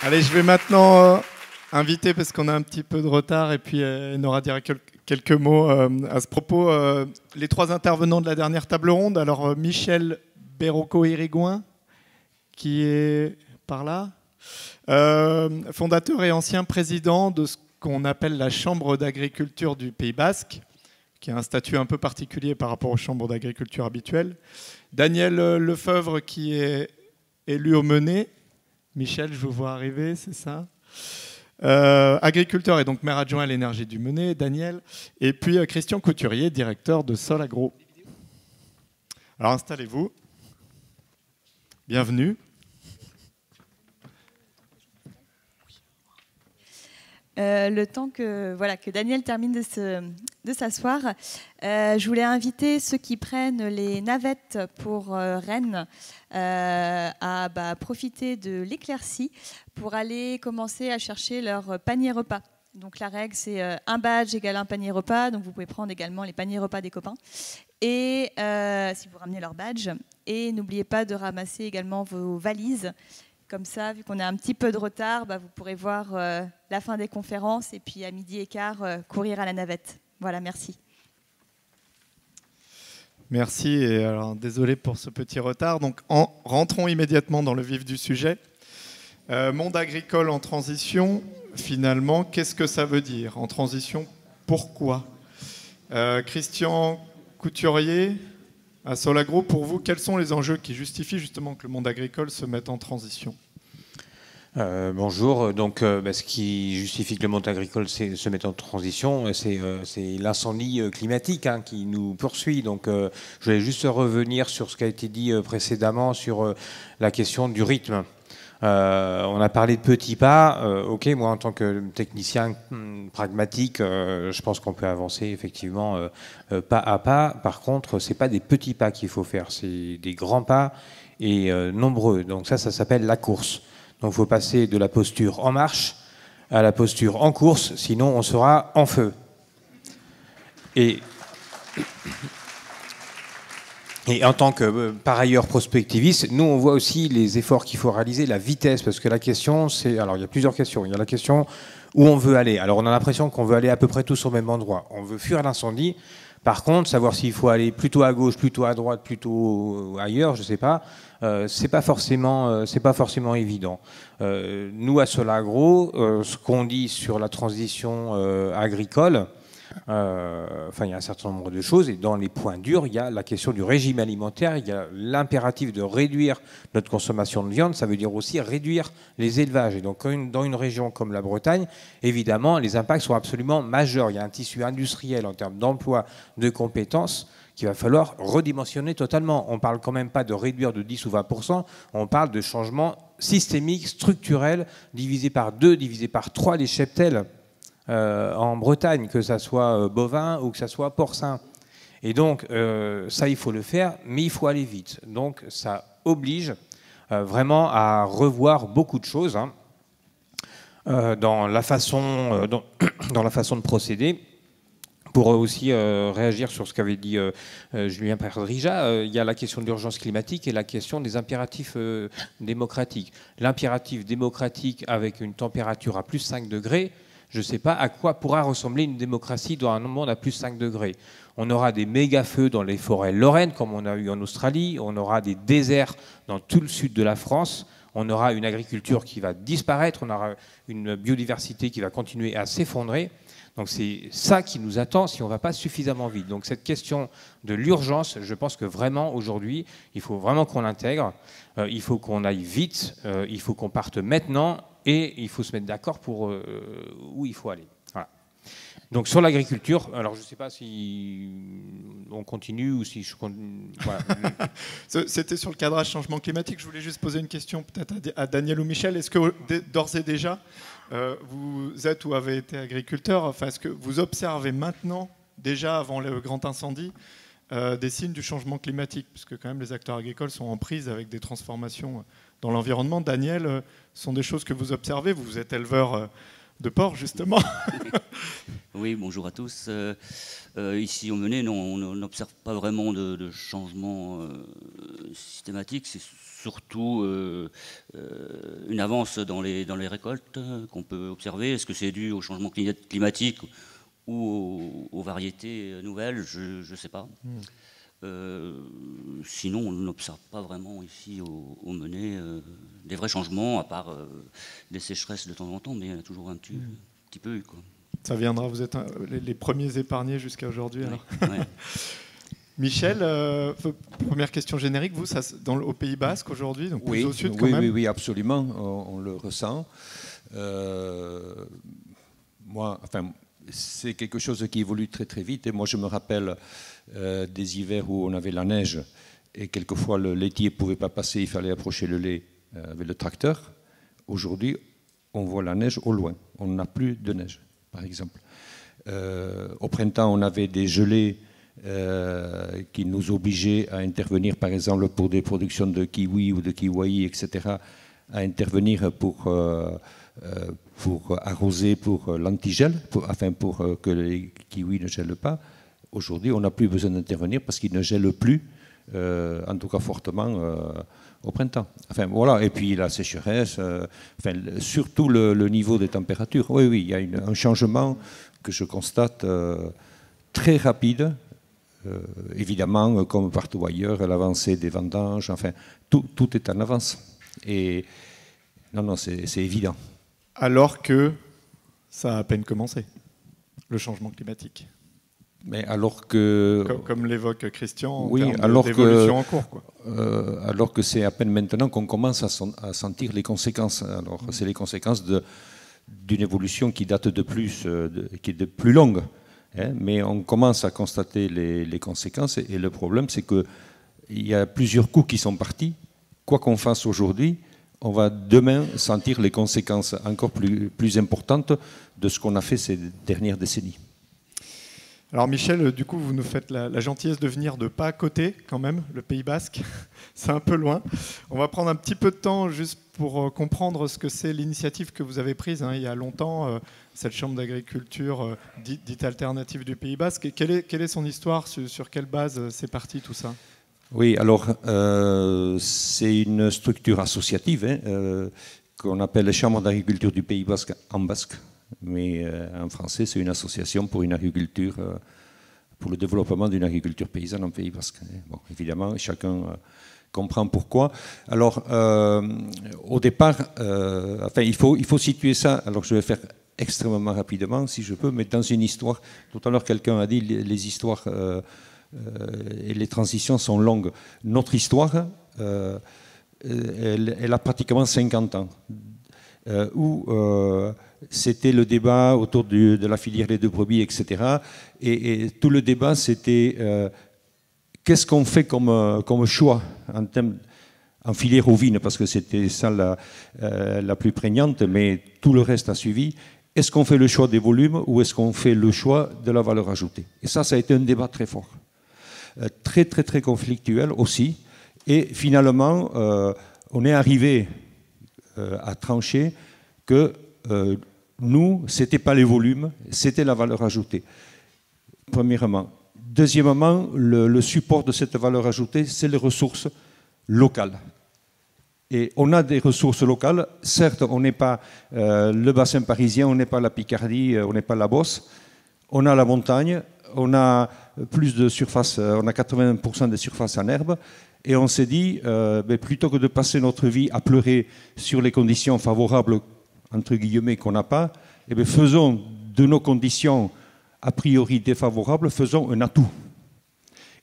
Allez, je vais maintenant inviter, parce qu'on a un petit peu de retard, et puis Nora dira quelques mots à ce propos. Les trois intervenants de la dernière table ronde. Alors, Michel Berroco-Irigoyen, qui est par là, fondateur et ancien président de ce qu'on appelle la Chambre d'agriculture du Pays Basque, qui a un statut un peu particulier par rapport aux chambres d'agriculture habituelles. Daniel Lefebvre, qui est élu au Mené. Michel, je vous vois arriver, c'est ça. Agriculteur et donc maire adjoint à l'énergie du Mené, Daniel. Et puis Christian Couturier, directeur de Sol Agro. Alors installez-vous. Bienvenue. Le temps que Daniel termine de s'asseoir, je voulais inviter ceux qui prennent les navettes pour Rennes à profiter de l'éclaircie pour aller commencer à chercher leur panier repas. Donc la règle, c'est un badge égale un panier repas. Donc vous pouvez prendre également les paniers repas des copains. Et si vous ramenez leur badge. Et n'oubliez pas de ramasser également vos valises. Comme ça, vu qu'on a un petit peu de retard, vous pourrez voir la fin des conférences et puis à 12h15, courir à la navette. Voilà, merci. Merci, et alors, désolé pour ce petit retard. Donc, rentrons immédiatement dans le vif du sujet. Monde agricole en transition, finalement, qu'est-ce que ça veut dire? En transition, pourquoi? Christian Couturier, à Sol Agro, pour vous, quels sont les enjeux qui justifient justement que le monde agricole se mette en transition? Bonjour. Donc, ce qui justifie que le monde agricole se mette en transition, c'est l'incendie climatique qui nous poursuit. Donc, je voulais juste revenir sur ce qui a été dit précédemment sur la question du rythme. On a parlé de petits pas. Ok, moi en tant que technicien pragmatique, je pense qu'on peut avancer effectivement pas à pas. Par contre, c'est pas des petits pas qu'il faut faire, c'est des grands pas et nombreux. Donc ça s'appelle la course. Donc il faut passer de la posture en marche à la posture en course, sinon on sera en feu. Et en tant que, par ailleurs, prospectiviste, nous, on voit aussi les efforts qu'il faut réaliser, la vitesse, parce que la question, c'est... Alors, il y a plusieurs questions. Il y a la question où on veut aller. Alors, on a l'impression qu'on veut aller à peu près tous au même endroit. On veut fuir l'incendie. Par contre, savoir s'il faut aller plutôt à gauche, plutôt à droite, plutôt ailleurs, je ne sais pas, c'est pas forcément évident. Nous, à Sol Agro, ce qu'on dit sur la transition agricole, il y a un certain nombre de choses, et dans les points durs, il y a la question du régime alimentaire, il y a l'impératif de réduire notre consommation de viande, ça veut dire aussi réduire les élevages. Et donc, dans une région comme la Bretagne, évidemment, les impacts sont absolument majeurs. Il y a un tissu industriel en termes d'emploi, de compétences, qu'il va falloir redimensionner totalement. On ne parle quand même pas de réduire de 10 ou 20%, on parle de changements systémiques, structurels, divisé par 2, divisé par 3 les cheptels. En Bretagne, que ça soit bovin ou que ça soit porcin. Et donc, ça, il faut le faire, mais il faut aller vite. Donc, ça oblige vraiment à revoir beaucoup de choses dans la façon de procéder. Pour aussi réagir sur ce qu'avait dit Julien Perdrija, il y a la question de l'urgence climatique et la question des impératifs démocratiques. L'impératif démocratique avec une température à plus 5 degrés, je ne sais pas à quoi pourra ressembler une démocratie dans un monde à plus 5 degrés. On aura des méga-feux dans les forêts lorraines, comme on a eu en Australie. On aura des déserts dans tout le sud de la France. On aura une agriculture qui va disparaître. On aura une biodiversité qui va continuer à s'effondrer. Donc c'est ça qui nous attend si on ne va pas suffisamment vite. Donc cette question de l'urgence, je pense que vraiment aujourd'hui, il faut vraiment qu'on l'intègre. Il faut qu'on aille vite. Il faut qu'on parte maintenant. Et il faut se mettre d'accord pour où il faut aller. Voilà. Donc sur l'agriculture, alors je ne sais pas si on continue ou si je continue. Voilà. C'était sur le cadrage changement climatique. Je voulais juste poser une question peut-être à Daniel ou Michel. Est-ce que d'ores et déjà, vous êtes ou avez été agriculteur, enfin, est-ce que vous observez maintenant, déjà avant le grand incendie, des signes du changement climatique? Puisque quand même les acteurs agricoles sont en prise avec des transformations dans l'environnement. Daniel, ce sont des choses que vous observez. Vous êtes éleveur de porc, justement. Oui, bonjour à tous. Ici au Menez, non, on n'observe pas vraiment de changement systématique. C'est surtout une avance dans les récoltes qu'on peut observer. Est-ce que c'est dû au changement climatique ou aux variétés nouvelles? Je ne sais pas. Sinon, on n'observe pas vraiment ici au Menez des vrais changements, à part des sécheresses de temps en temps, mais il y en a toujours un petit peu eu, quoi. Ça viendra, vous êtes les premiers épargnés jusqu'à aujourd'hui. Oui, ouais. Michel, première question générique, vous, au Pays Basque aujourd'hui, donc plus au sud quand oui, même. Oui, absolument, on le ressent. Moi, enfin, c'est quelque chose qui évolue très très vite. Et moi, je me rappelle des hivers où on avait la neige et quelquefois le laitier ne pouvait pas passer, il fallait approcher le lait avec le tracteur. Aujourd'hui, on voit la neige au loin. On n'a plus de neige, par exemple. Au printemps, on avait des gelées qui nous obligeaient à intervenir, par exemple, pour des productions de kiwi ou de kiwi, etc., à intervenir pour arroser, pour l'antigel, afin pour que les kiwis ne gèlent pas. Aujourd'hui, on n'a plus besoin d'intervenir parce qu'ils ne gèlent plus, en tout cas fortement, au printemps. Enfin, voilà. Et puis la sécheresse, surtout le niveau des températures. Oui, il y a un changement que je constate très rapide. Évidemment, comme partout ailleurs, l'avancée des vendanges, enfin, tout est en avance. Et non, c'est évident. Alors que ça a à peine commencé, le changement climatique. Mais alors que... Comme l'évoque Christian, oui, en termes d'évolution en cours, quoi. Alors que c'est à peine maintenant qu'on commence à sentir les conséquences. Alors, c'est les conséquences d'une évolution qui date de plus, qui est de plus longue. Hein, mais on commence à constater les conséquences. Et le problème, c'est qu'il y a plusieurs coups qui sont partis. Quoi qu'on fasse aujourd'hui, on va demain sentir les conséquences encore plus importantes de ce qu'on a fait ces dernières décennies. Alors Michel, du coup, vous nous faites la gentillesse de venir de pas à côté, quand même, le Pays Basque. C'est un peu loin. On va prendre un petit peu de temps juste pour comprendre ce que c'est l'initiative que vous avez prise il y a longtemps, cette chambre d'agriculture dite alternative du Pays Basque. Et quelle est son histoire, sur quelle base c'est parti tout ça? Oui, alors c'est une structure associative qu'on appelle Chambre d'agriculture du Pays Basque en basque. Mais en français, c'est une association pour une agriculture, pour le développement d'une agriculture paysanne en Pays Basque. Bon, évidemment, chacun comprend pourquoi. Alors, au départ, il faut situer ça. Alors, je vais faire extrêmement rapidement, si je peux, mais dans une histoire. Tout à l'heure, quelqu'un a dit les histoires et les transitions sont longues. Notre histoire, elle a pratiquement 50 ans, où c'était le débat autour de la filière lait de brebis, etc. Et tout le débat, c'était qu'est-ce qu'on fait comme choix en filière ovine, parce que c'était ça la plus prégnante, mais tout le reste a suivi. Est-ce qu'on fait le choix des volumes ou est-ce qu'on fait le choix de la valeur ajoutée? Et ça a été un débat très fort, très, très, très conflictuel aussi. Et finalement, on est arrivé à trancher que nous, ce n'était pas les volumes, c'était la valeur ajoutée, premièrement. Deuxièmement, le support de cette valeur ajoutée, c'est les ressources locales. Et on a des ressources locales. Certes, on n'est pas le bassin parisien, on n'est pas la Picardie, on n'est pas la Beauce. On a la montagne, on a plus de surface, on a 80% des surfaces en herbe. Et on s'est dit, plutôt que de passer notre vie à pleurer sur les conditions favorables, entre guillemets, qu'on n'a pas, faisons de nos conditions a priori défavorables, faisons un atout.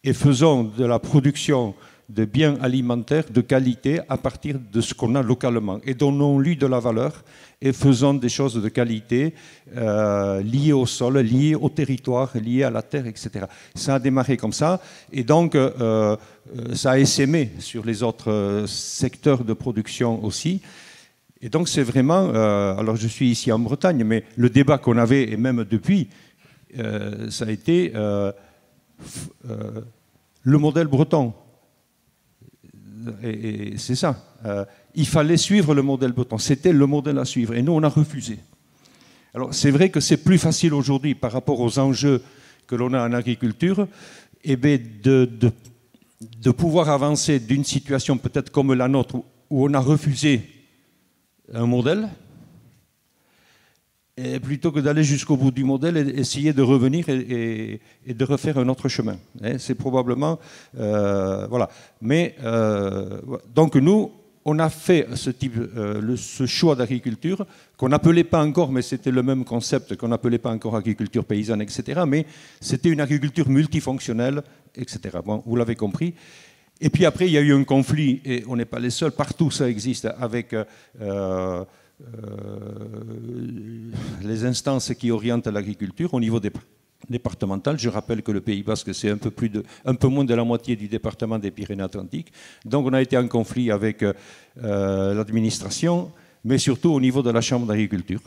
Et faisons de la production de biens alimentaires de qualité à partir de ce qu'on a localement. Et donnons-lui de la valeur et faisons des choses de qualité liées au sol, liées au territoire, liées à la terre, etc. Ça a démarré comme ça. Et donc, ça a essaimé sur les autres secteurs de production aussi. Et donc, c'est vraiment... alors, je suis ici en Bretagne, mais le débat qu'on avait, et même depuis, ça a été le modèle breton. Et c'est ça. Il fallait suivre le modèle breton. C'était le modèle à suivre. Et nous, on a refusé. Alors c'est vrai que c'est plus facile aujourd'hui par rapport aux enjeux que l'on a en agriculture, eh bien, de pouvoir avancer d'une situation peut-être comme la nôtre où on a refusé un modèle, et plutôt que d'aller jusqu'au bout du modèle et essayer de revenir et de refaire un autre chemin. C'est probablement... voilà. Mais, donc nous, on a fait ce choix d'agriculture qu'on n'appelait pas encore, mais c'était le même concept, qu'on n'appelait pas encore agriculture paysanne, etc. Mais c'était une agriculture multifonctionnelle, etc. Bon, vous l'avez compris. Et puis après, il y a eu un conflit, et on n'est pas les seuls, partout ça existe, avec les instances qui orientent l'agriculture au niveau départemental. Je rappelle que le Pays Basque, c'est un peu moins de la moitié du département des Pyrénées-Atlantiques. Donc on a été en conflit avec l'administration, mais surtout au niveau de la Chambre d'agriculture.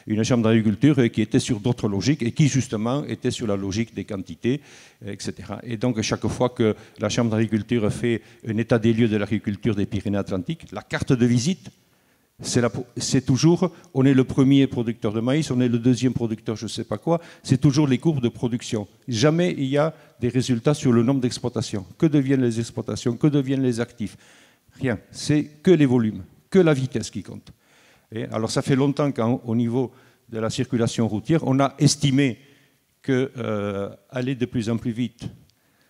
Une chambre d'agriculture qui était sur d'autres logiques et qui justement était sur la logique des quantités, etc. Et donc chaque fois que la chambre d'agriculture fait un état des lieux de l'agriculture des Pyrénées-Atlantiques, la carte de visite, c'est toujours, on est le premier producteur de maïs, on est le deuxième producteur je ne sais pas quoi, c'est toujours les courbes de production. Jamais il y a des résultats sur le nombre d'exploitations. Que deviennent les exploitations? Que deviennent les actifs? Rien, c'est que les volumes, que la vitesse qui compte. Et alors ça fait longtemps qu'au niveau de la circulation routière, on a estimé qu'aller de plus en plus vite,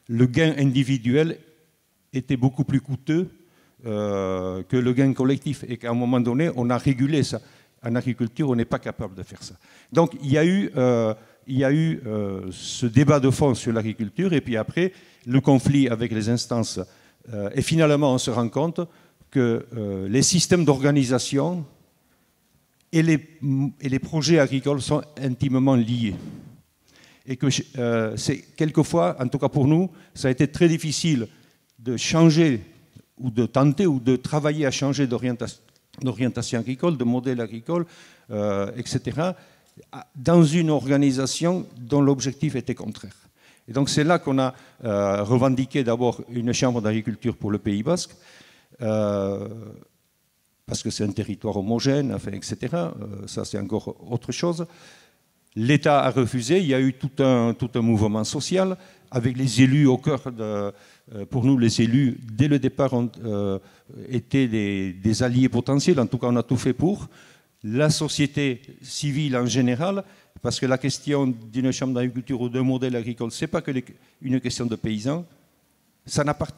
le gain individuel était beaucoup plus coûteux que le gain collectif, et qu'à un moment donné, on a régulé ça. En agriculture, on n'est pas capable de faire ça. Donc il y a eu ce débat de fond sur l'agriculture, et puis après, le conflit avec les instances. Et finalement, on se rend compte que les systèmes d'organisation et les projets agricoles sont intimement liés. Et que c'est quelquefois, en tout cas pour nous, ça a été très difficile de changer ou de tenter ou de travailler à changer d'orientation agricole, de modèle agricole, etc., dans une organisation dont l'objectif était contraire. Et donc c'est là qu'on a revendiqué d'abord une chambre d'agriculture pour le Pays Basque, parce que c'est un territoire homogène, enfin, etc. Ça, c'est encore autre chose. L'État a refusé. Il y a eu tout un mouvement social avec les élus au cœur de... Pour nous, les élus, dès le départ, ont été des alliés potentiels. En tout cas, on a tout fait pour. La société civile en général, parce que la question d'une chambre d'agriculture ou d'un modèle agricole, ce n'est pas que une question de paysans.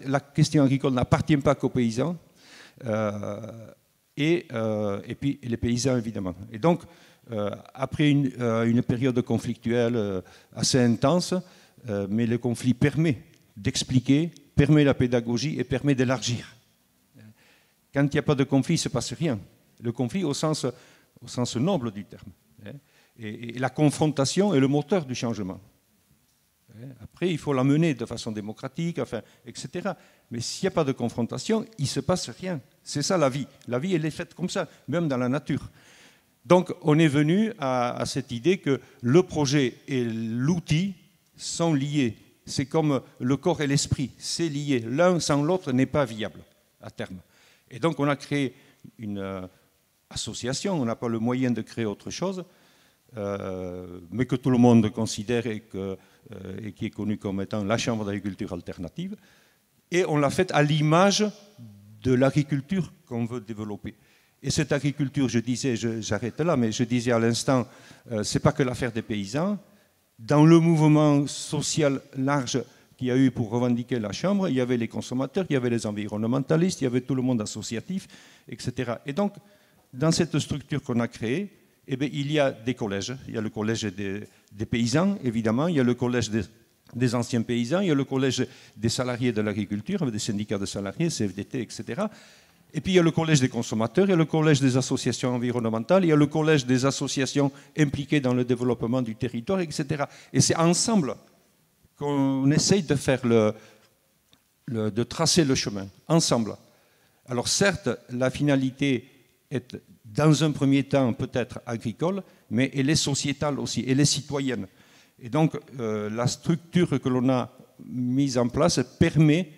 La question agricole n'appartient pas qu'aux paysans. Et puis les paysans, évidemment. Et donc, après une période conflictuelle assez intense, mais le conflit permet d'expliquer, permet la pédagogie et permet d'élargir. Quand il n'y a pas de conflit, il ne se passe rien. Le conflit au sens noble du terme. Et la confrontation est le moteur du changement. Après, il faut la mener de façon démocratique, enfin, etc. Mais s'il n'y a pas de confrontation, il ne se passe rien. C'est ça la vie. La vie, elle est faite comme ça, même dans la nature. Donc, on est venu à cette idée que le projet et l'outil sont liés. C'est comme le corps et l'esprit, c'est lié. L'un sans l'autre n'est pas viable à terme. Et donc, on a créé une association, on n'a pas le moyen de créer autre chose, mais que tout le monde considère et qui est connue comme étant la Chambre d'agriculture alternative. Et on l'a faite à l'image de l'agriculture qu'on veut développer. Et cette agriculture, je disais, j'arrête là, mais je disais à l'instant, ce n'est pas que l'affaire des paysans. Dans le mouvement social large qu'il y a eu pour revendiquer la Chambre, il y avait les consommateurs, il y avait les environnementalistes, il y avait tout le monde associatif, etc. Et donc, dans cette structure qu'on a créée, eh bien, il y a des collèges. Il y a le collège des paysans, évidemment, il y a le collège des anciens paysans, il y a le collège des salariés de l'agriculture, avec des syndicats de salariés, CFDT, etc. Et puis il y a le collège des consommateurs, il y a le collège des associations environnementales, il y a le collège des associations impliquées dans le développement du territoire, etc. Et c'est ensemble qu'on essaye de faire de tracer le chemin, ensemble. Alors certes, la finalité est dans un premier temps peut-être agricole, mais elle est sociétale aussi, elle est citoyenne. Et donc la structure que l'on a mise en place permet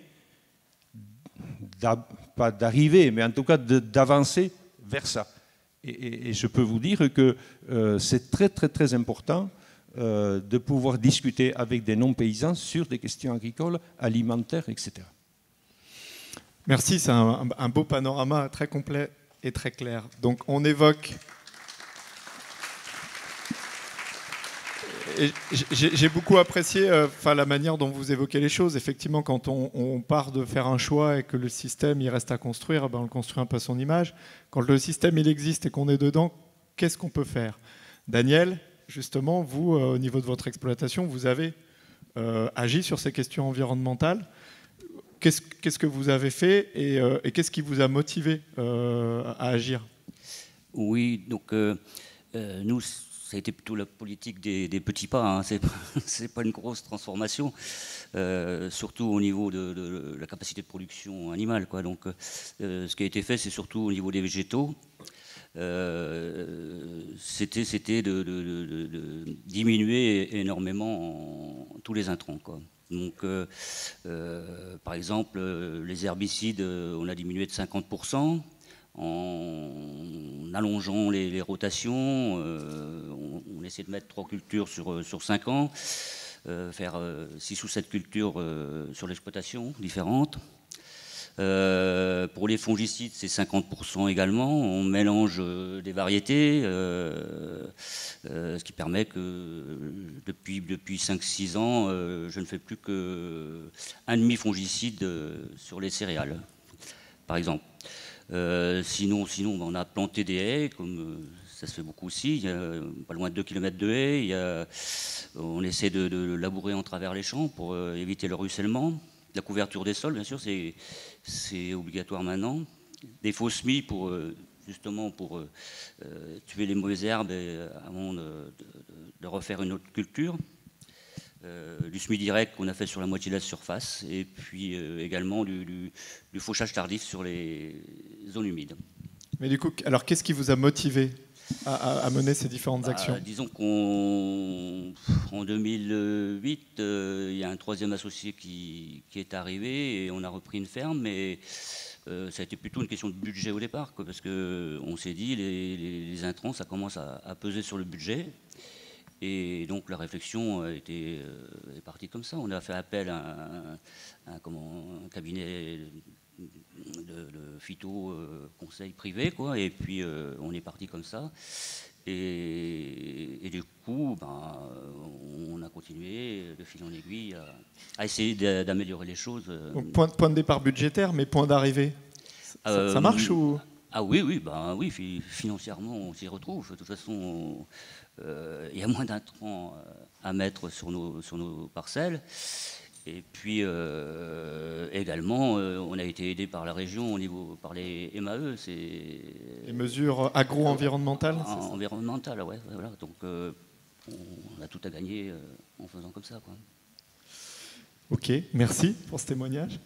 pas d'arriver, mais en tout cas d'avancer vers ça. Et je peux vous dire que c'est très, très, très important de pouvoir discuter avec des non-paysans sur des questions agricoles, alimentaires, etc. Merci, c'est un beau panorama très complet et très clair. Donc on évoque... J'ai beaucoup apprécié la manière dont vous évoquez les choses. Effectivement, quand on part de faire un choix et que le système il reste à construire, on le construit un peu à son image. Quand le système il existe et qu'on est dedans, qu'est-ce qu'on peut faire? Daniel, justement, vous, au niveau de votre exploitation, vous avez agi sur ces questions environnementales. Qu'est-ce que vous avez fait et qu'est-ce qui vous a motivé à agir? Oui, donc nous, ça a été plutôt la politique des petits pas. Hein. C'est pas une grosse transformation, surtout au niveau de la capacité de production animale, quoi. Donc, ce qui a été fait, c'est surtout au niveau des végétaux. C'était de diminuer énormément tous les intrants, quoi. Donc, par exemple, les herbicides, on a diminué de 50%. En allongeant les rotations, on essaie de mettre 3 cultures sur 5 ans, faire 6 ou 7 cultures sur l'exploitation différentes. Pour les fongicides, c'est 50% également. On mélange des variétés, ce qui permet que depuis 5-6 ans, je ne fais plus qu'un demi-fongicide sur les céréales, par exemple. Sinon, on a planté des haies, comme ça se fait beaucoup aussi. Il y a pas loin de 2 km de haies. On essaie de labourer en travers les champs pour éviter le ruissellement. La couverture des sols, bien sûr, c'est obligatoire maintenant. Des faux semis pour tuer les mauvaises herbes avant de refaire une autre culture. Du semis direct qu'on a fait sur la moitié de la surface, et puis également du fauchage tardif sur les zones humides. Mais du coup, alors qu'est-ce qui vous a motivé à mener ces différentes actions? Disons qu'en 2008, il y a un troisième associé qui est arrivé et on a repris une ferme, mais ça a été plutôt une question de budget au départ, quoi, parce qu'on s'est dit les intrants, ça commence à peser sur le budget. Et donc la réflexion est partie comme ça. On a fait appel à un cabinet de phyto conseil privé, quoi, et puis on est parti comme ça. Et du coup, on a continué de fil en aiguille à essayer d'améliorer les choses. Donc, point de départ budgétaire, mais point d'arrivée, ça marche ou... Ah oui, oui, financièrement on s'y retrouve. De toute façon, il y a moins d'intrants à mettre sur nos parcelles. Et puis également, on a été aidé par la région par les MAE. Les mesures agro-environnementales. Environnementales, ouais, voilà. Donc on a tout à gagner en faisant comme ça, quoi. Ok, merci pour ce témoignage.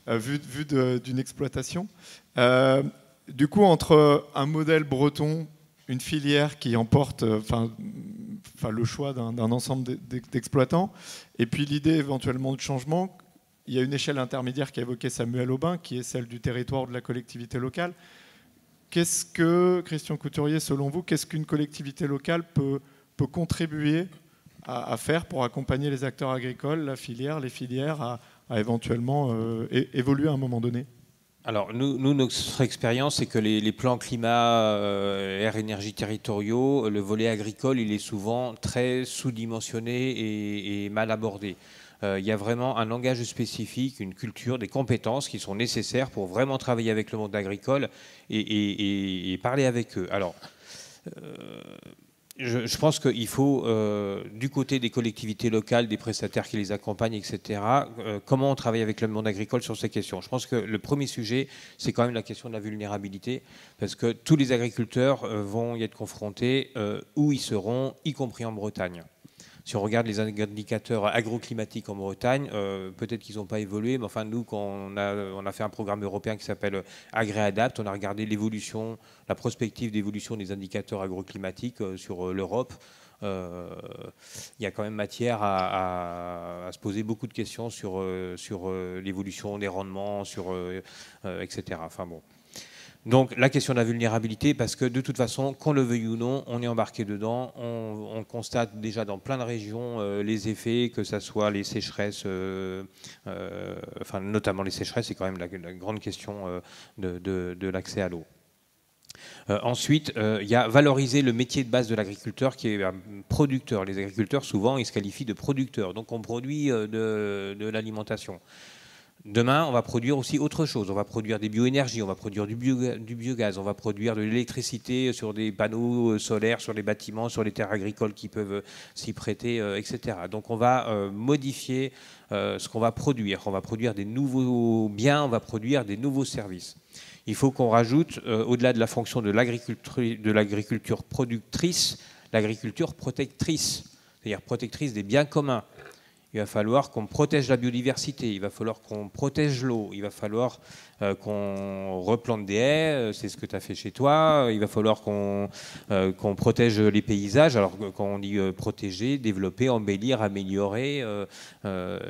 Vu d'une exploitation. Du coup, entre un modèle breton, une filière qui emporte le choix d'un ensemble d'exploitants, et puis l'idée éventuellement de changement, il y a une échelle intermédiaire qu'a évoquée Samuel Aubin, qui est celle du territoire de la collectivité locale. Qu'est-ce que, Christian Couturier, selon vous, qu'est-ce qu'une collectivité locale peut contribuer à faire pour accompagner les acteurs agricoles, la filière, les filières, à éventuellement évoluer à un moment donné? Alors, notre expérience, c'est que les plans climat, air, énergie territoriaux, le volet agricole, il est souvent très sous-dimensionné et mal abordé. Il y a vraiment un langage spécifique, une culture, des compétences qui sont nécessaires pour vraiment travailler avec le monde agricole et parler avec eux. Alors, je pense qu'il faut, du côté des collectivités locales, des prestataires qui les accompagnent, etc., comment on travaille avec le monde agricole sur ces questions. Je pense que le premier sujet, c'est quand même la question de la vulnérabilité, parce que tous les agriculteurs vont y être confrontés où ils seront, y compris en Bretagne. Si on regarde les indicateurs agroclimatiques en Bretagne, peut-être qu'ils n'ont pas évolué, mais enfin nous, quand on a fait un programme européen qui s'appelle AgriAdapt, on a regardé l'évolution, la prospective d'évolution des indicateurs agroclimatiques sur l'Europe. Il y a quand même matière à se poser beaucoup de questions sur l'évolution des rendements, etc. Enfin bon. Donc la question de la vulnérabilité, parce que de toute façon, qu'on le veuille ou non, on est embarqué dedans. On constate déjà dans plein de régions les effets, que ce soit les sécheresses, enfin notamment les sécheresses, c'est quand même la grande question de l'accès à l'eau. Ensuite, il y a valoriser le métier de base de l'agriculteur qui est un producteur. Les agriculteurs, souvent, ils se qualifient de producteurs. Donc on produit de l'alimentation. Demain, on va produire aussi autre chose. On va produire des bioénergies, on va produire du biogaz, on va produire de l'électricité sur des panneaux solaires, sur les bâtiments, sur les terres agricoles qui peuvent s'y prêter, etc. Donc on va modifier ce qu'on va produire. On va produire des nouveaux biens, on va produire des nouveaux services. Il faut qu'on rajoute, au-delà de la fonction de l'agriculture productrice, l'agriculture protectrice, c'est-à-dire protectrice des biens communs. Il va falloir qu'on protège la biodiversité, il va falloir qu'on protège l'eau, il va falloir qu'on replante des haies, c'est ce que tu as fait chez toi, il va falloir qu'on protège les paysages, alors quand on dit protéger, développer, embellir, améliorer,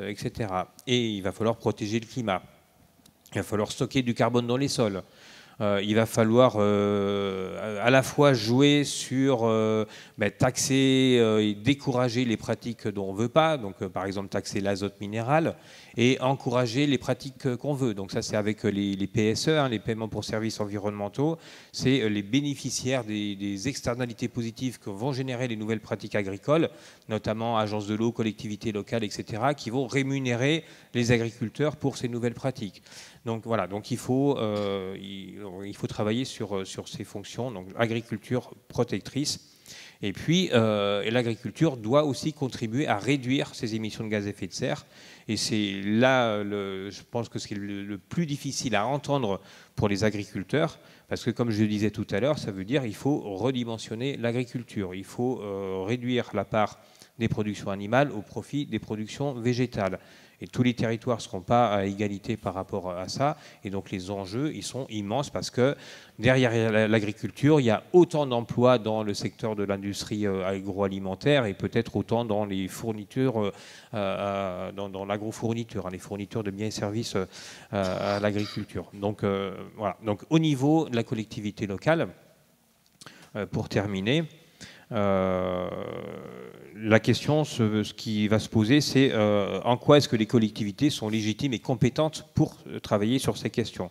etc. Et il va falloir protéger le climat, il va falloir stocker du carbone dans les sols. Il va falloir à la fois jouer sur taxer et décourager les pratiques dont on ne veut pas, donc par exemple taxer l'azote minéral, et encourager les pratiques qu'on veut. Donc ça c'est avec les PSE, les paiements pour services environnementaux, c'est les bénéficiaires des externalités positives que vont générer les nouvelles pratiques agricoles, notamment agences de l'eau, collectivités locales, etc., qui vont rémunérer les agriculteurs pour ces nouvelles pratiques. Donc voilà, donc il faut travailler sur ces fonctions, donc agriculture protectrice. Et puis l'agriculture doit aussi contribuer à réduire ses émissions de gaz à effet de serre. Et c'est là, je pense que c'est le plus difficile à entendre pour les agriculteurs, parce que comme je le disais tout à l'heure, ça veut dire qu'il faut redimensionner l'agriculture. Il faut réduire la part des productions animales au profit des productions végétales. Et tous les territoires ne seront pas à égalité par rapport à ça. Et donc les enjeux, ils sont immenses parce que derrière l'agriculture, il y a autant d'emplois dans le secteur de l'industrie agroalimentaire et peut-être autant dans les fournitures, dans l'agrofourniture, les fournitures de biens et services à l'agriculture. Donc voilà. Donc au niveau de la collectivité locale, pour terminer, la question, ce qui va se poser, c'est en quoi est-ce que les collectivités sont légitimes et compétentes pour travailler sur ces questions.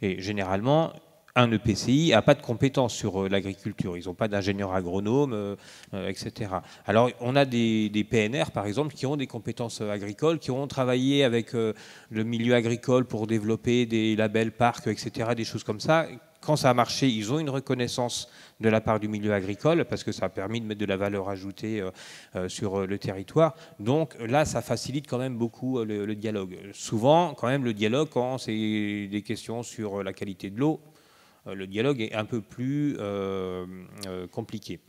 Et généralement, un EPCI n'a pas de compétences sur l'agriculture. Ils n'ont pas d'ingénieurs agronomes, etc. Alors, on a des PNR, par exemple, qui ont des compétences agricoles, qui ont travaillé avec le milieu agricole pour développer des labels parcs, etc., des choses comme ça. Quand ça a marché, ils ont une reconnaissance de la part du milieu agricole parce que ça a permis de mettre de la valeur ajoutée sur le territoire. Donc là, ça facilite quand même beaucoup le dialogue. Souvent, quand même, le dialogue, quand c'est des questions sur la qualité de l'eau, le dialogue est un peu plus compliqué.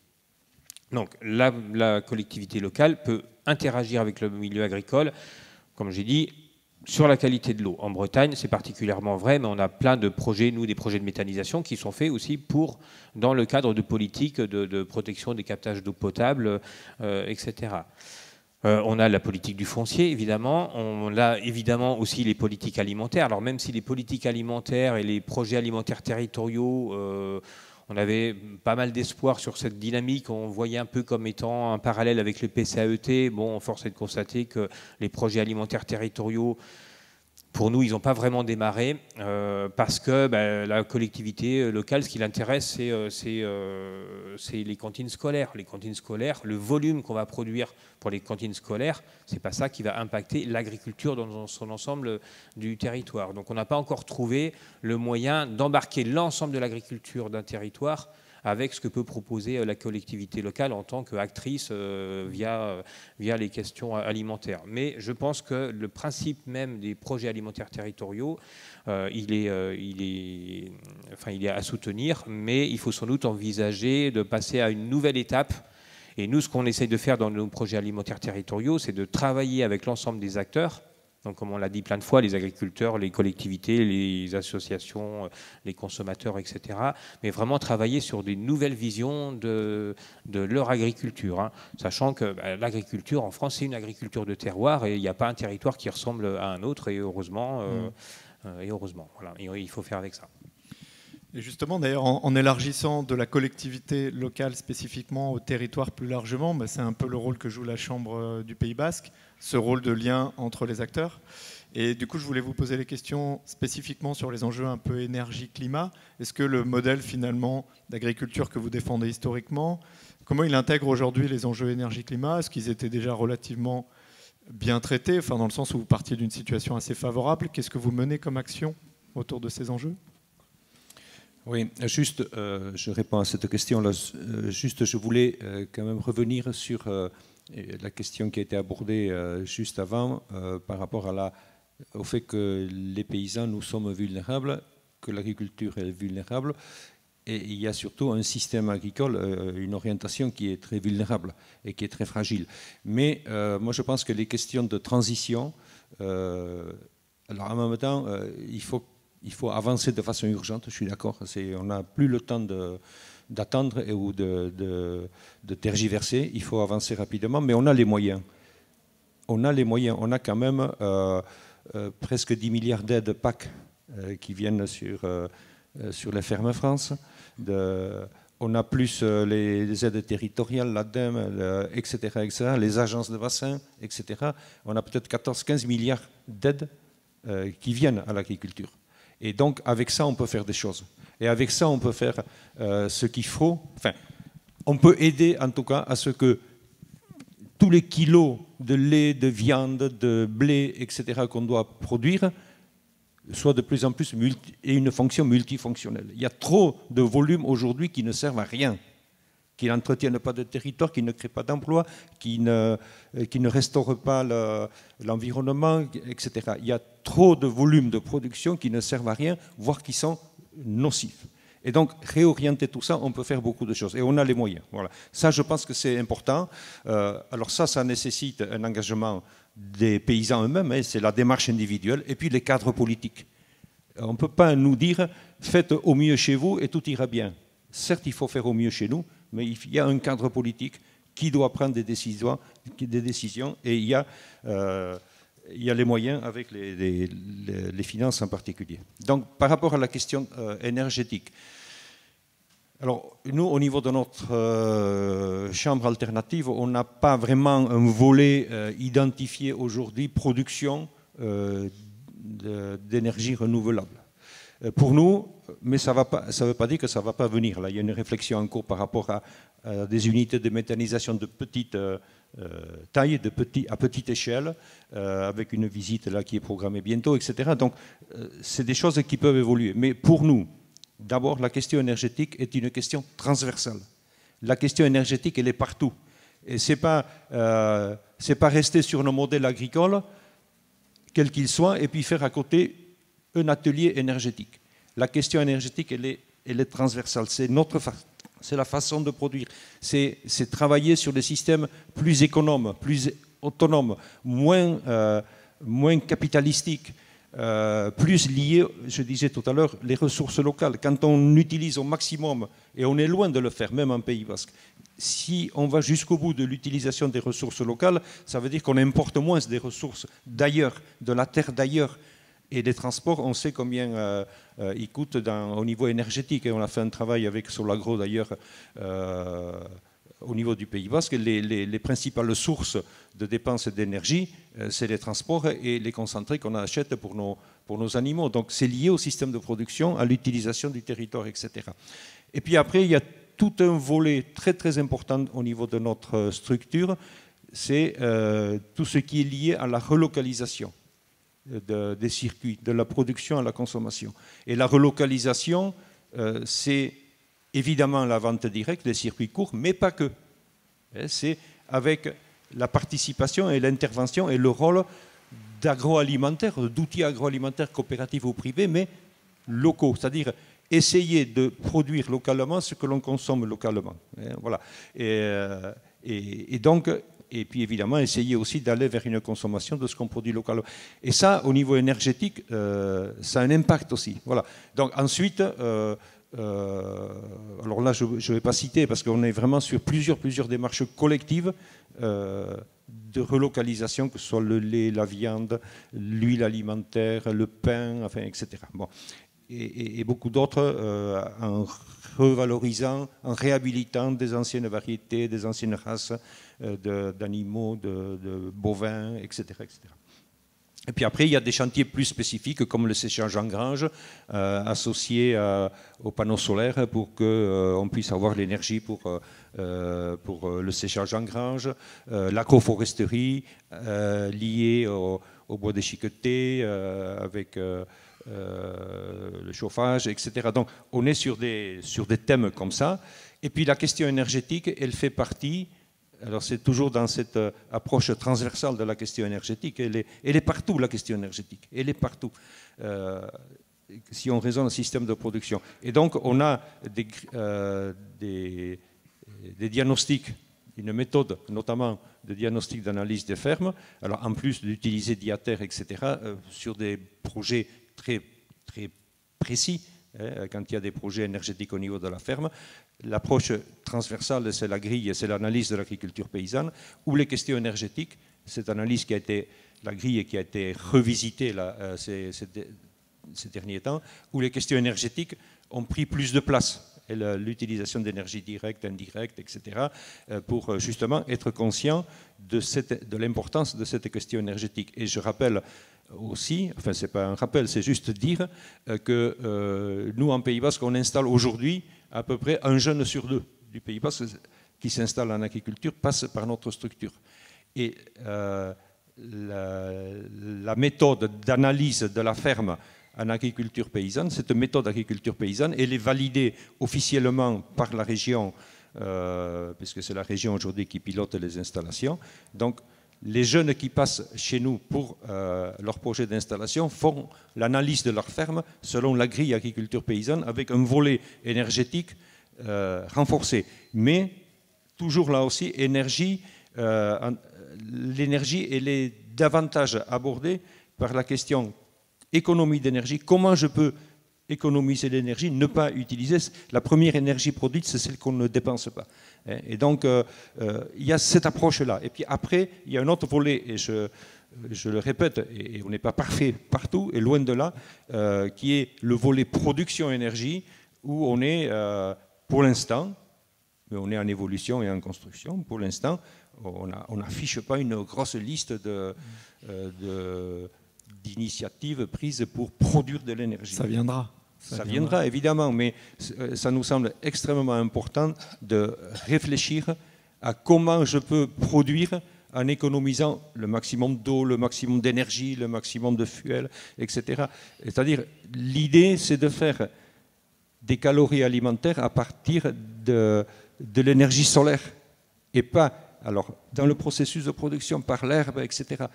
Donc la collectivité locale peut interagir avec le milieu agricole, comme j'ai dit, sur la qualité de l'eau. En Bretagne, c'est particulièrement vrai, mais on a plein de projets, nous, des projets de méthanisation qui sont faits aussi dans le cadre de politiques de protection des captages d'eau potable, etc. On a la politique du foncier, évidemment. On a évidemment aussi les politiques alimentaires. Alors même si les politiques alimentaires et les projets alimentaires territoriaux, on avait pas mal d'espoir sur cette dynamique. On voyait un peu comme étant un parallèle avec le PCAET. Bon, force est de constater que les projets alimentaires territoriaux, pour nous, ils n'ont pas vraiment démarré parce que la collectivité locale, ce qui l'intéresse, c'est les cantines scolaires. Les cantines scolaires, le volume qu'on va produire pour les cantines scolaires, ce n'est pas ça qui va impacter l'agriculture dans son ensemble du territoire. Donc on n'a pas encore trouvé le moyen d'embarquer l'ensemble de l'agriculture d'un territoire avec ce que peut proposer la collectivité locale en tant qu'actrice via les questions alimentaires. Mais je pense que le principe même des projets alimentaires territoriaux, il est à soutenir, mais il faut sans doute envisager de passer à une nouvelle étape. Et nous, ce qu'on essaye de faire dans nos projets alimentaires territoriaux, c'est de travailler avec l'ensemble des acteurs. Donc, comme on l'a dit plein de fois, les agriculteurs, les collectivités, les associations, les consommateurs, etc. Mais vraiment travailler sur des nouvelles visions de leur agriculture. Hein. Sachant que l'agriculture en France, c'est une agriculture de terroir et il n'y a pas un territoire qui ressemble à un autre. Et heureusement, voilà, il faut faire avec ça. Et justement, d'ailleurs, en élargissant de la collectivité locale spécifiquement au territoire plus largement, bah, c'est un peu le rôle que joue la Chambre du Pays Basque, ce rôle de lien entre les acteurs. Et du coup, je voulais vous poser les questions spécifiquement sur les enjeux un peu énergie-climat. Est-ce que le modèle finalement d'agriculture que vous défendez historiquement, comment il intègre aujourd'hui les enjeux énergie-climat? Est-ce qu'ils étaient déjà relativement bien traités, enfin, dans le sens où vous partiez d'une situation assez favorable? Qu'est-ce que vous menez comme action autour de ces enjeux? Oui, juste, je réponds à cette question-là. Juste, je voulais quand même revenir sur la question qui a été abordée juste avant par rapport au fait que les paysans, nous sommes vulnérables, que l'agriculture est vulnérable, et il y a surtout un système agricole, une orientation qui est très vulnérable et qui est très fragile. Mais moi, je pense que les questions de transition, alors en même temps, il faut avancer de façon urgente, je suis d'accord. On n'a plus le temps d'attendre ou de tergiverser. Il faut avancer rapidement, mais on a les moyens. On a les moyens. On a quand même presque 10 milliards d'aides PAC qui viennent sur les fermes France. On a plus les aides territoriales, l'ADEME, etc., les agences de bassin, etc. On a peut-être 14-15 milliards d'aides qui viennent à l'agriculture. Et donc, avec ça, on peut faire des choses. Et avec ça, on peut faire ce qu'il faut. Enfin, on peut aider, en tout cas, à ce que tous les kilos de lait, de viande, de blé, etc., qu'on doit produire, soient de plus en plus et une fonction multifonctionnelle. Il y a trop de volumes aujourd'hui qui ne servent à rien, qui n'entretiennent pas de territoire, qui ne créent pas d'emplois, qui ne restaurent pas l'environnement, etc. Il y a trop de volumes de production qui ne servent à rien, voire qui sont nocifs. Et donc, réorienter tout ça, on peut faire beaucoup de choses. Et on a les moyens. Voilà. Ça, je pense que c'est important. Alors ça nécessite un engagement des paysans eux-mêmes, hein, c'est la démarche individuelle, et puis les cadres politiques. On ne peut pas nous dire « faites au mieux chez vous et tout ira bien ». Certes, il faut faire au mieux chez nous, mais il y a un cadre politique qui doit prendre des décisions et il y a les moyens avec les finances en particulier. Donc, par rapport à la question énergétique, alors nous, au niveau de notre chambre alternative, on n'a pas vraiment un volet identifié aujourd'hui, production d'énergie renouvelable. Pour nous, mais ça ne veut pas dire que ça ne va pas venir. Là, il y a une réflexion en cours par rapport à des unités de méthanisation de petite taille, à petite échelle, avec une visite là, qui est programmée bientôt, etc. Donc, c'est des choses qui peuvent évoluer. Mais pour nous, d'abord, la question énergétique est une question transversale. La question énergétique, elle est partout. Et ce n'est pas rester sur nos modèles agricoles, quels qu'ils soient, et puis faire à côté un atelier énergétique. La question énergétique, elle est transversale. C'est la façon de produire. C'est travailler sur des systèmes plus économes, plus autonomes, moins capitalistiques, plus liés, je disais tout à l'heure, les ressources locales. Quand on utilise au maximum, et on est loin de le faire, même en Pays Basque, si on va jusqu'au bout de l'utilisation des ressources locales, ça veut dire qu'on importe moins des ressources d'ailleurs, de la terre d'ailleurs. Et les transports, on sait combien ils coûtent au niveau énergétique. Et on a fait un travail avec Solagro d'ailleurs au niveau du Pays Basque. Les principales sources de dépenses d'énergie, c'est les transports et les concentrés qu'on achète pour nos animaux. Donc c'est lié au système de production, à l'utilisation du territoire, etc. Et puis après, il y a tout un volet très très important au niveau de notre structure, c'est tout ce qui est lié à la relocalisation des circuits, de la production à la consommation. Et la relocalisation, c'est évidemment la vente directe, les circuits courts, mais pas que. C'est avec la participation et l'intervention et le rôle d'agroalimentaire, d'outils agroalimentaires coopératifs ou privés, mais locaux, c'est-à-dire essayer de produire localement ce que l'on consomme localement. Voilà. Et donc, et puis évidemment essayer aussi d'aller vers une consommation de ce qu'on produit localement. Et ça, au niveau énergétique, ça a un impact aussi. Voilà. Donc ensuite, alors là, je ne vais pas citer parce qu'on est vraiment sur plusieurs démarches collectives de relocalisation, que ce soit le lait, la viande, l'huile alimentaire, le pain, enfin, etc. Bon. et beaucoup d'autres en revalorisant, en réhabilitant des anciennes variétés, des anciennes races d'animaux, de bovins, etc., etc. Et puis après, il y a des chantiers plus spécifiques comme le séchage en grange, associé aux panneaux solaires pour qu'on puisse avoir l'énergie pour le séchage en grange, l'agroforesterie liée au bois déchiqueté avec le chauffage, etc. Donc on est sur des thèmes comme ça. Et puis la question énergétique, elle fait partie. Alors c'est toujours dans cette approche transversale de la question énergétique. Elle est partout, la question énergétique. Elle est partout. Si on raisonne un système de production. Et donc on a des diagnostics, une méthode notamment de diagnostic d'analyse des fermes. Alors en plus d'utiliser Diater, etc., sur des projets très, très précis, quand il y a des projets énergétiques au niveau de la ferme. L'approche transversale, c'est la grille, c'est l'analyse de l'agriculture paysanne, ou les questions énergétiques, cette analyse qui a été, la grille qui a été revisitée là, ces derniers temps, où les questions énergétiques ont pris plus de place, l'utilisation d'énergie directe, indirecte, etc., pour justement être conscient de l'importance de cette question énergétique. Et je rappelle aussi, enfin c'est pas un rappel, c'est juste dire que nous en Pays Basque, on installe aujourd'hui à peu près un jeune sur deux du Pays Basque qui s'installe en agriculture passe par notre structure. Et la méthode d'analyse de la ferme en agriculture paysanne, cette méthode d'agriculture paysanne, elle est validée officiellement par la région, puisque c'est la région aujourd'hui qui pilote les installations. Donc les jeunes qui passent chez nous pour leur projet d'installation font l'analyse de leur ferme selon la grille agriculture paysanne avec un volet énergétique renforcé. Mais toujours là aussi, l'énergie, elle est davantage abordée par la question économie d'énergie. Comment je peux économiser l'énergie, ne pas utiliser la première énergie produite, c'est celle qu'on ne dépense pas. Et donc, il y a cette approche-là. Et puis après, il y a un autre volet, et je le répète, et on n'est pas parfait partout, et loin de là, qui est le volet production énergie, où on est, pour l'instant, mais on est en évolution et en construction, pour l'instant, on n'affiche pas une grosse liste d'initiatives prises pour produire de l'énergie. Ça viendra. Ça viendra, évidemment, mais ça nous semble extrêmement important de réfléchir à comment je peux produire en économisant le maximum d'eau, le maximum d'énergie, le maximum de fuel, etc. C'est-à-dire, l'idée, c'est de faire des calories alimentaires à partir de l'énergie solaire et pas, alors, dans le processus de production par l'herbe, etc.,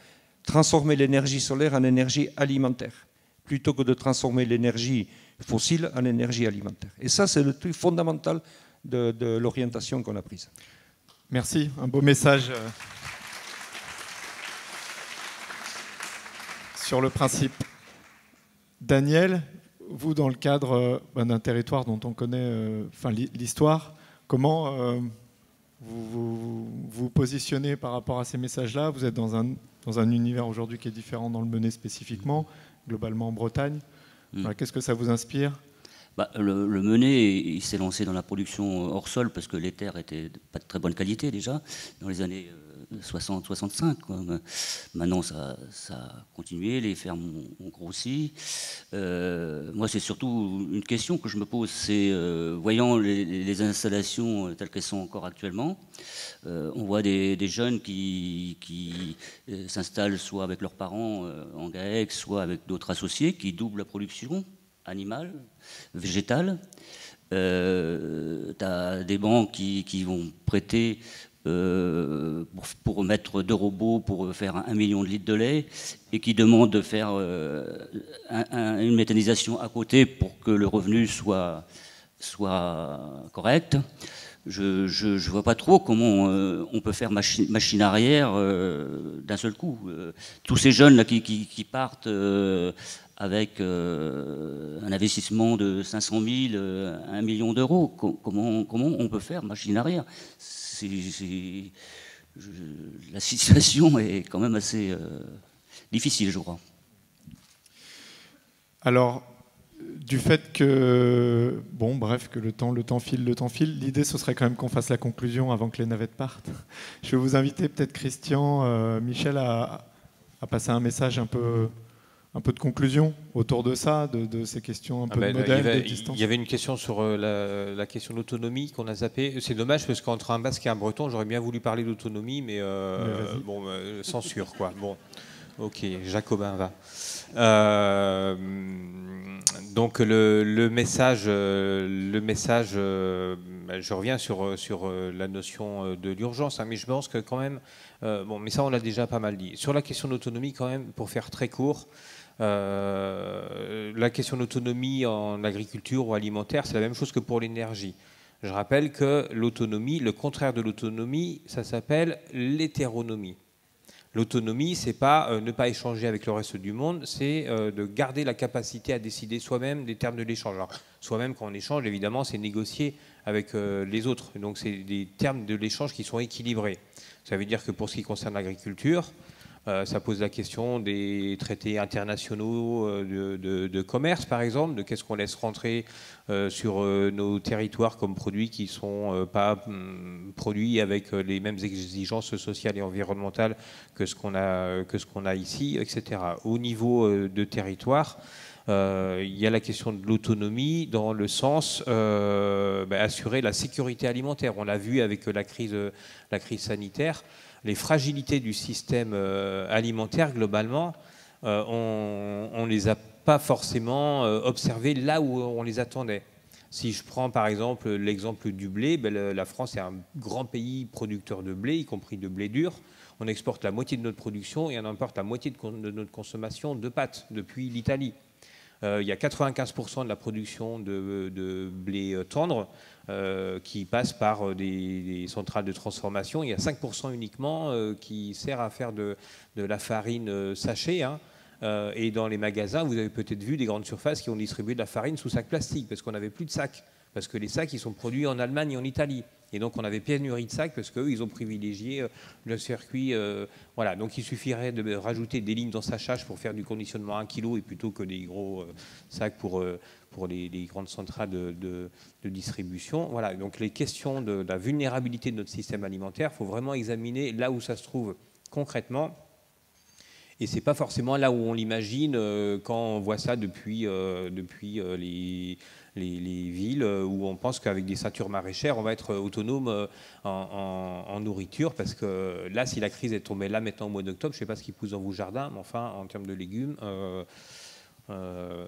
transformer l'énergie solaire en énergie alimentaire, plutôt que de transformer l'énergie fossile en énergie alimentaire. Et ça, c'est le truc fondamental de l'orientation qu'on a prise. Merci, un beau message sur le principe. Daniel, vous, dans le cadre d'un territoire dont on connaît l'histoire, comment vous vous positionnez par rapport à ces messages-là? Vous êtes dans un univers aujourd'hui qui est différent dans le Mené spécifiquement, globalement en Bretagne. Qu'est-ce que ça vous inspire? Le Mené, il s'est lancé dans la production hors sol parce que les terres étaient pas de très bonne qualité déjà, dans les années 60-65. Maintenant, ça a continué, les fermes ont grossi. Moi, c'est surtout une question que je me pose, c'est, voyant les installations telles qu'elles sont encore actuellement, on voit des jeunes qui s'installent soit avec leurs parents en GAEC, soit avec d'autres associés, qui doublent la production animale, végétale. Tu as des banques qui vont prêter pour mettre 2 robots pour faire 1 million de litres de lait et qui demandent de faire une méthanisation à côté pour que le revenu soit correct. Je ne vois pas trop comment on peut faire machine arrière d'un seul coup. Tous ces jeunes là qui partent avec un investissement de 500 000, 1 million d'euros, comment on peut faire machine arrière? La situation est quand même assez difficile, je crois. Alors, du fait que, bon, bref, que le temps file. L'idée, ce serait quand même qu'on fasse la conclusion avant que les navettes partent. Je vais vous inviter, peut-être Christian, Michel, à passer un message un peu de conclusion autour de ça, de ces questions un peu de modèle, de distance. Il y avait une question sur la question de l'autonomie qu'on a zappé. C'est dommage parce qu'entre un basque et un breton, j'aurais bien voulu parler d'autonomie, mais bon, censure quoi. Bon, ok, Jacobin va. Donc le message, je reviens sur la notion de l'urgence, hein, mais je pense que quand même, bon, mais ça on l'a déjà pas mal dit. Sur la question d'autonomie, quand même, pour faire très court. La question d'autonomie en agriculture ou alimentaire, c'est la même chose que pour l'énergie. Je rappelle que l'autonomie, le contraire de l'autonomie, ça s'appelle l'hétéronomie. L'autonomie, c'est pas ne pas échanger avec le reste du monde, c'est de garder la capacité à décider soi-même des termes de l'échange. Alors, soi-même, quand on échange, évidemment, c'est négocier avec les autres. Donc, c'est des termes de l'échange qui sont équilibrés. Ça veut dire que pour ce qui concerne l'agriculture, ça pose la question des traités internationaux de commerce, par exemple, de qu'est-ce qu'on laisse rentrer sur nos territoires comme produits qui ne sont pas produits avec les mêmes exigences sociales et environnementales que ce qu'on a ici, etc. Au niveau de territoire, il y a la question de l'autonomie dans le sens assurer la sécurité alimentaire. On l'a vu avec la crise sanitaire. Les fragilités du système alimentaire, globalement, on ne les a pas forcément observées là où on les attendait. Si je prends par exemple l'exemple du blé, la France est un grand pays producteur de blé, y compris de blé dur. On exporte la moitié de notre production et on importe la moitié de notre consommation de pâtes depuis l'Italie. Il y a 95% de la production de blé tendre qui passe par des centrales de transformation. Il y a 5% uniquement qui sert à faire de la farine sachet. Hein. Et dans les magasins, vous avez peut-être vu des grandes surfaces qui ont distribué de la farine sous sac plastique parce qu'on n'avait plus de sacs. Parce que les sacs, ils sont produits en Allemagne et en Italie. Et donc, on avait pénurie de sacs parce qu'eux, ils ont privilégié le circuit. Voilà. Donc, il suffirait de rajouter des lignes d'ensachage pour faire du conditionnement à 1 kg et plutôt que des gros sacs pour les grandes centrales de distribution. Voilà. Donc, les questions de la vulnérabilité de notre système alimentaire, il faut vraiment examiner là où ça se trouve concrètement. Et ce n'est pas forcément là où on l'imagine quand on voit ça depuis les villes où on pense qu'avec des ceintures maraîchères, on va être autonome en nourriture. Parce que là, si la crise est tombée là maintenant au mois d'octobre, je ne sais pas ce qui pousse dans vos jardins, mais enfin, en termes de légumes,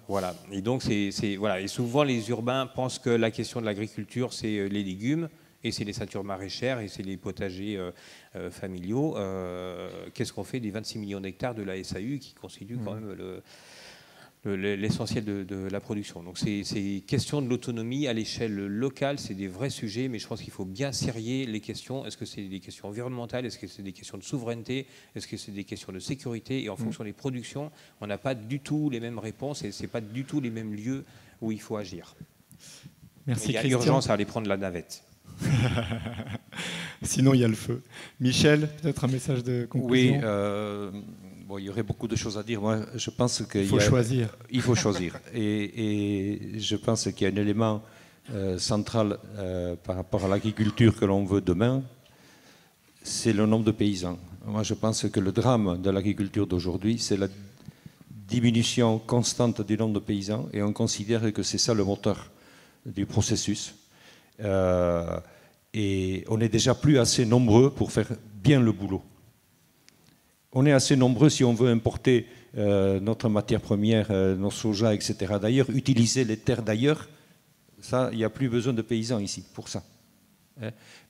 voilà. Et donc, voilà. Et souvent, les urbains pensent que la question de l'agriculture, c'est les légumes. Et c'est les ceintures maraîchères et c'est les potagers familiaux. Qu'est-ce qu'on fait des 26 millions d'hectares de la SAU qui constituent quand même l'essentiel de la production. Donc ces questions de l'autonomie à l'échelle locale, c'est des vrais sujets, mais je pense qu'il faut bien serrer les questions. Est-ce que c'est des questions environnementales? Est-ce que c'est des questions de souveraineté? Est-ce que c'est des questions de sécurité? Et en fonction des productions, on n'a pas du tout les mêmes réponses et ce n'est pas du tout les mêmes lieux où il faut agir. Merci, il y a urgence à aller prendre la navette. Sinon, il y a le feu. Michel, peut-être un message de conclusion? Oui, bon, il y aurait beaucoup de choses à dire. Moi, je pense qu'il faut choisir. Il faut choisir. Et je pense qu'il y a un élément central par rapport à l'agriculture que l'on veut demain, c'est le nombre de paysans. Moi, je pense que le drame de l'agriculture d'aujourd'hui, c'est la diminution constante du nombre de paysans. Et on considère que c'est ça le moteur du processus. Et on n'est déjà plus assez nombreux pour faire bien le boulot. On est assez nombreux si on veut importer notre matière première, nos soja, etc. D'ailleurs, utiliser les terres d'ailleurs, ça, il n'y a plus besoin de paysans ici pour ça.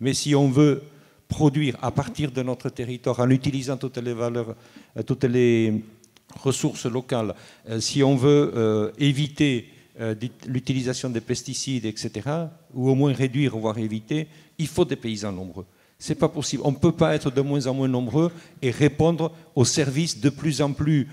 Mais si on veut produire à partir de notre territoire en utilisant toutes les valeurs, toutes les ressources locales, si on veut éviter l'utilisation des pesticides, etc., ou au moins réduire, voire éviter, il faut des paysans nombreux. Ce n'est pas possible. On ne peut pas être de moins en moins nombreux et répondre aux services de plus en plus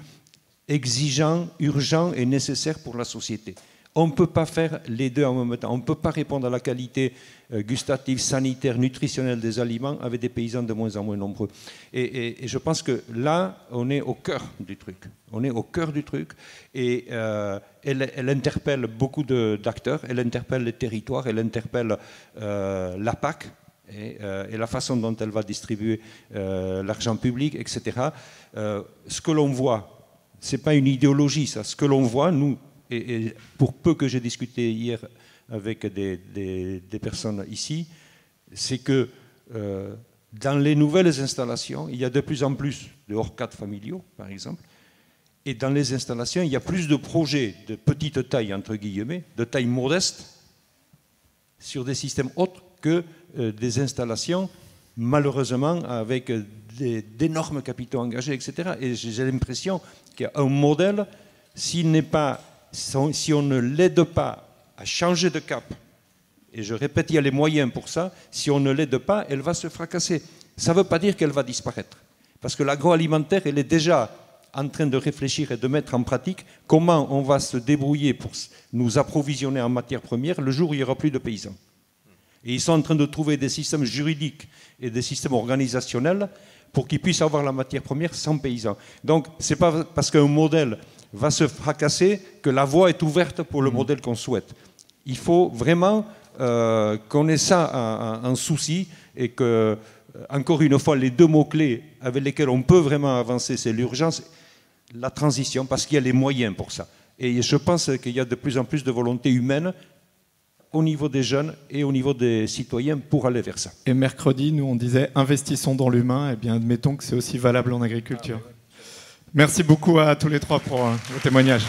exigeants, urgents et nécessaires pour la société. On ne peut pas faire les deux en même temps. On ne peut pas répondre à la qualité gustative, sanitaire, nutritionnelle des aliments avec des paysans de moins en moins nombreux. Et je pense que là, on est au cœur du truc. On est au cœur du truc et elle interpelle beaucoup d'acteurs, elle interpelle les territoires, elle interpelle la PAC et la façon dont elle va distribuer l'argent public, etc. Ce que l'on voit, ce n'est pas une idéologie, ça. Ce que l'on voit, nous, et pour peu que j'ai discuté hier avec des personnes ici, c'est que dans les nouvelles installations, il y a de plus en plus de hors-cadres familiaux, par exemple, et dans les installations, il y a plus de projets de petite taille, entre guillemets, de taille modeste, sur des systèmes autres que des installations, malheureusement, avec d'énormes capitaux engagés, etc. Et j'ai l'impression qu'il y a un modèle, si on ne l'aide pas à changer de cap, et je répète, il y a les moyens pour ça, si on ne l'aide pas, elle va se fracasser. Ça ne veut pas dire qu'elle va disparaître. Parce que l'agroalimentaire, elle est déjà en train de réfléchir et de mettre en pratique comment on va se débrouiller pour nous approvisionner en matières premières le jour où il n'y aura plus de paysans. Et ils sont en train de trouver des systèmes juridiques et des systèmes organisationnels pour qu'ils puissent avoir la matière première sans paysans. Donc, ce n'est pas parce qu'un modèle va se fracasser que la voie est ouverte pour le modèle qu'on souhaite. Il faut vraiment qu'on ait ça en souci et que, encore une fois, les deux mots-clés avec lesquels on peut vraiment avancer, c'est l'urgence, la transition, parce qu'il y a les moyens pour ça. Et je pense qu'il y a de plus en plus de volonté humaine au niveau des jeunes et au niveau des citoyens pour aller vers ça. Et mercredi, nous, on disait investissons dans l'humain. Eh bien, admettons que c'est aussi valable en agriculture. Merci beaucoup à tous les trois pour vos témoignages.